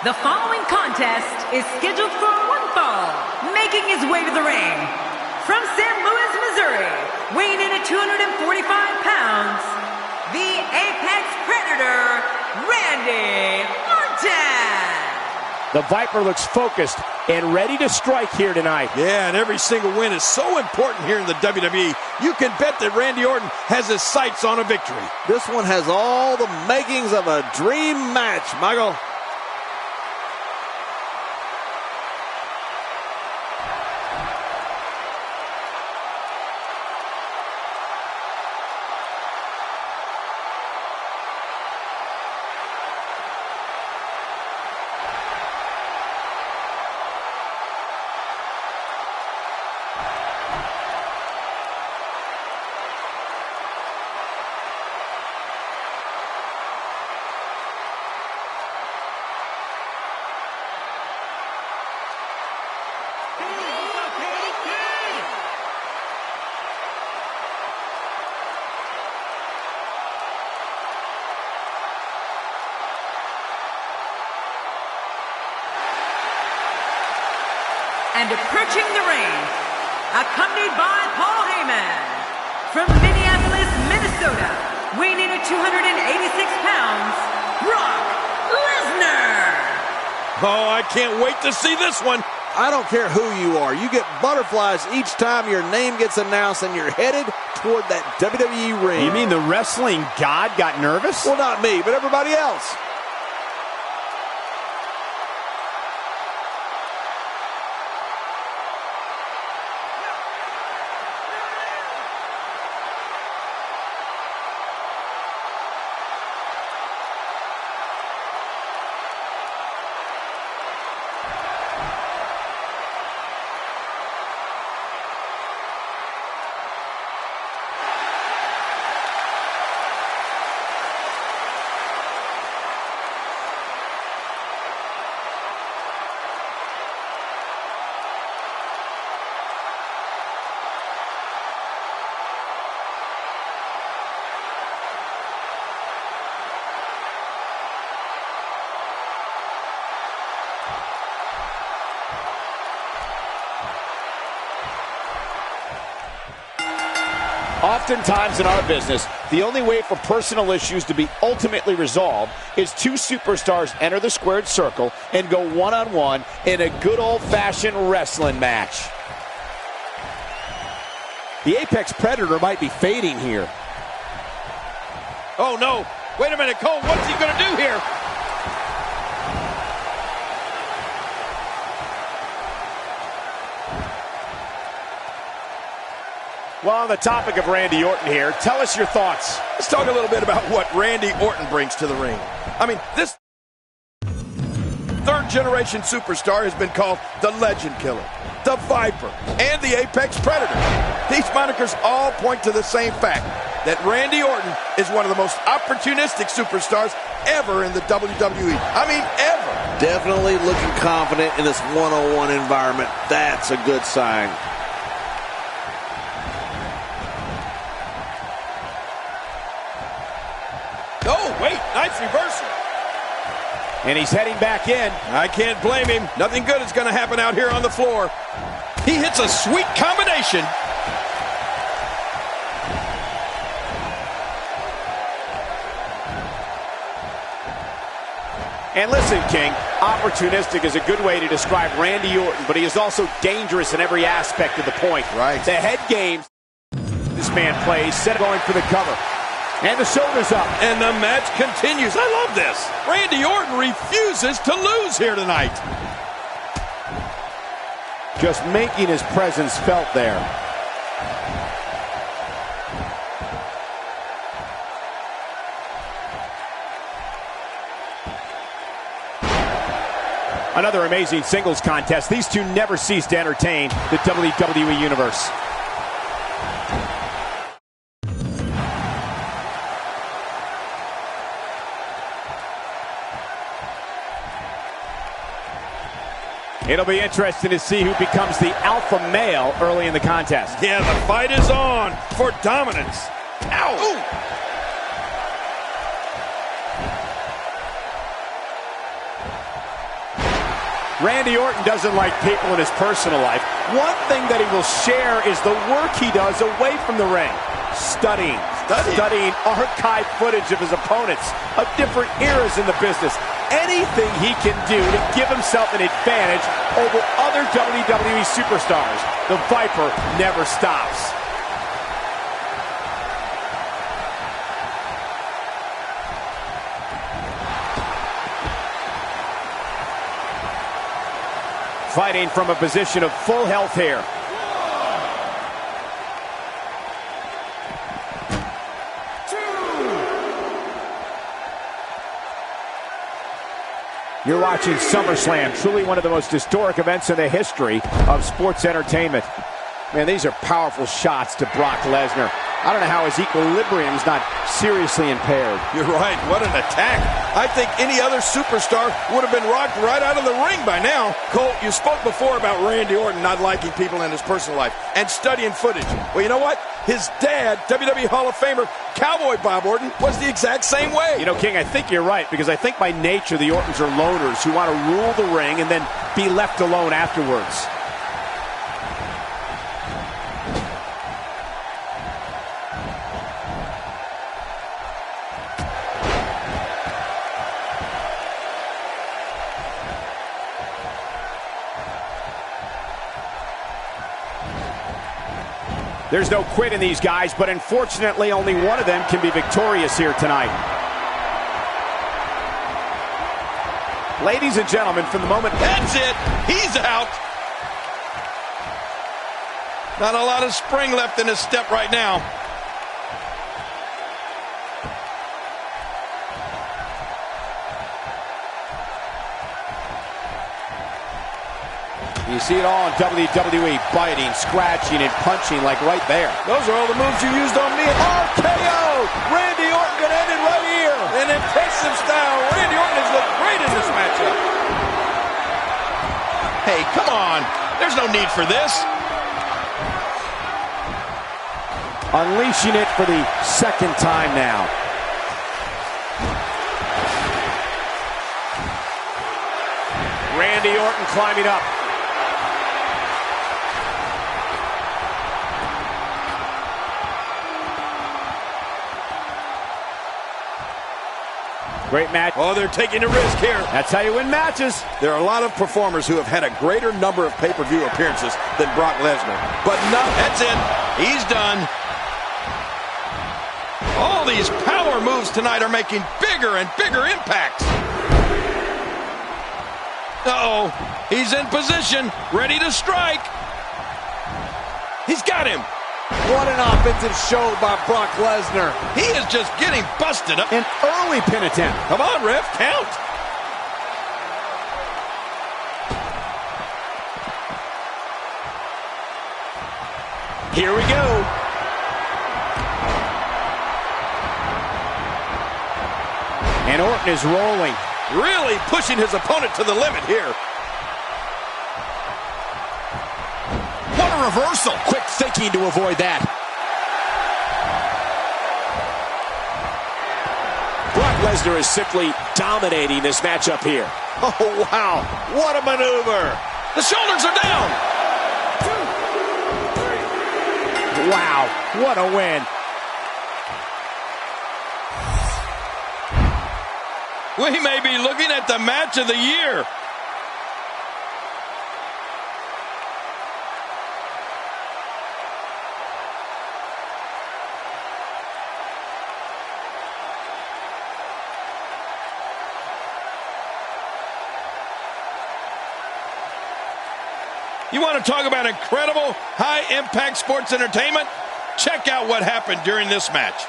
The following contest is scheduled for one fall, making his way to the ring. From St. Louis, Missouri, weighing in at 245 pounds, the Apex Predator, Randy Orton. The Viper looks focused and ready to strike here tonight. Yeah, and every single win is so important here in the WWE. You can bet that Randy Orton has his sights on a victory. This one has all the makings of a dream match, Michael. And approaching the ring, accompanied by Paul Heyman, from Minneapolis, Minnesota, weighing in at 286 pounds, Brock Lesnar. Oh, I can't wait to see this one. I don't care who you are. You get butterflies each time your name gets announced and you're headed toward that WWE ring. You mean the wrestling god got nervous? Well, not me, but everybody else. Oftentimes in our business, the only way for personal issues to be ultimately resolved is two superstars enter the squared circle and go one-on-one in a good old-fashioned wrestling match. The Apex Predator might be fading here. Oh, no. Wait a minute, Cole. What's he going to do here? Well, on the topic of Randy Orton here, tell us your thoughts. Let's talk a little bit about what Randy Orton brings to the ring. I mean, this third-generation superstar has been called the Legend Killer, the Viper, and the Apex Predator. These monikers all point to the same fact, that Randy Orton is one of the most opportunistic superstars ever in the WWE. I mean, ever. Definitely looking confident in this one-on-one environment. That's a good sign. Oh, wait, nice reversal. And he's heading back in. I can't blame him. Nothing good is going to happen out here on the floor. He hits a sweet combination. And listen, King, opportunistic is a good way to describe Randy Orton, but he is also dangerous in every aspect of the point. Right. The head game this man plays, set going for the cover. And the shoulders up. And the match continues. I love this. Randy Orton refuses to lose here tonight. Just making his presence felt there. Another amazing singles contest. These two never cease to entertain the WWE Universe. It'll be interesting to see who becomes the alpha male early in the contest. Yeah, the fight is on for dominance. Ow! Ooh. Randy Orton doesn't like people in his personal life. One thing that he will share is the work he does away from the ring. Studying archive footage of his opponents of different eras in the business. Anything he can do to give himself an advantage over other WWE superstars. The Viper never stops. Fighting from a position of full health here. You're watching Summerslam, truly one of the most historic events in the history of sports entertainment. Man, these are powerful shots to Brock Lesnar. I don't know how his equilibrium is not seriously impaired. You're right. What an attack. I think any other superstar would have been rocked right out of the ring by now. Cole, you spoke before about Randy Orton not liking people in his personal life and studying footage. Well, you know what? His dad, WWE Hall of Famer Cowboy Bob Orton, was the exact same way. You know, King, I think you're right, because I think by nature the Ortons are loners who want to rule the ring and then be left alone afterwards. There's no quit in these guys, but unfortunately only one of them can be victorious here tonight. Ladies and gentlemen, from the moment... That's it! He's out! Not a lot of spring left in his step right now. You see it all in WWE, biting, scratching, and punching like right there. Those are all the moves you used on me. RKO! Randy Orton gonna end it right here. In impressive style, Randy Orton has looked great in this matchup. Hey, come on. There's no need for this. Unleashing it for the second time now. Randy Orton climbing up. Great match. Oh, they're taking a risk here. That's how you win matches. There are a lot of performers who have had a greater number of pay-per-view appearances than Brock Lesnar. But no, that's it. He's done. All these power moves tonight are making bigger and bigger impacts. Uh-oh. He's in position, ready to strike. He's got him. What an offensive show by Brock Lesnar. He is just getting busted up. An early pin attempt. Come on, ref, count. Here we go. And Orton is rolling. Really pushing his opponent to the limit here. What a reversal. Quick thinking to avoid that. Brock Lesnar is simply dominating this matchup here. Oh, wow. What a maneuver. The shoulders are down. 2, 3. Wow. What a win. We may be looking at the match of the year. You want to talk about incredible, high-impact sports entertainment? Check out what happened during this match.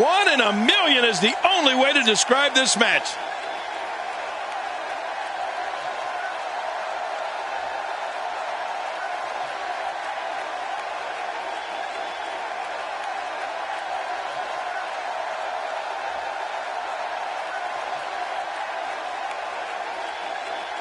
One in a million is the only way to describe this match.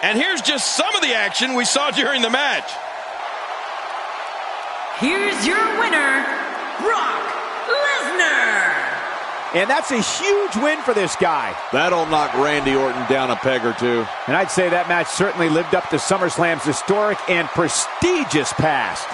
And here's just some of the action we saw during the match. Here's your winner, Brock and that's a huge win for this guy. That'll knock Randy Orton down a peg or two. And I'd say that match certainly lived up to SummerSlam's historic and prestigious past.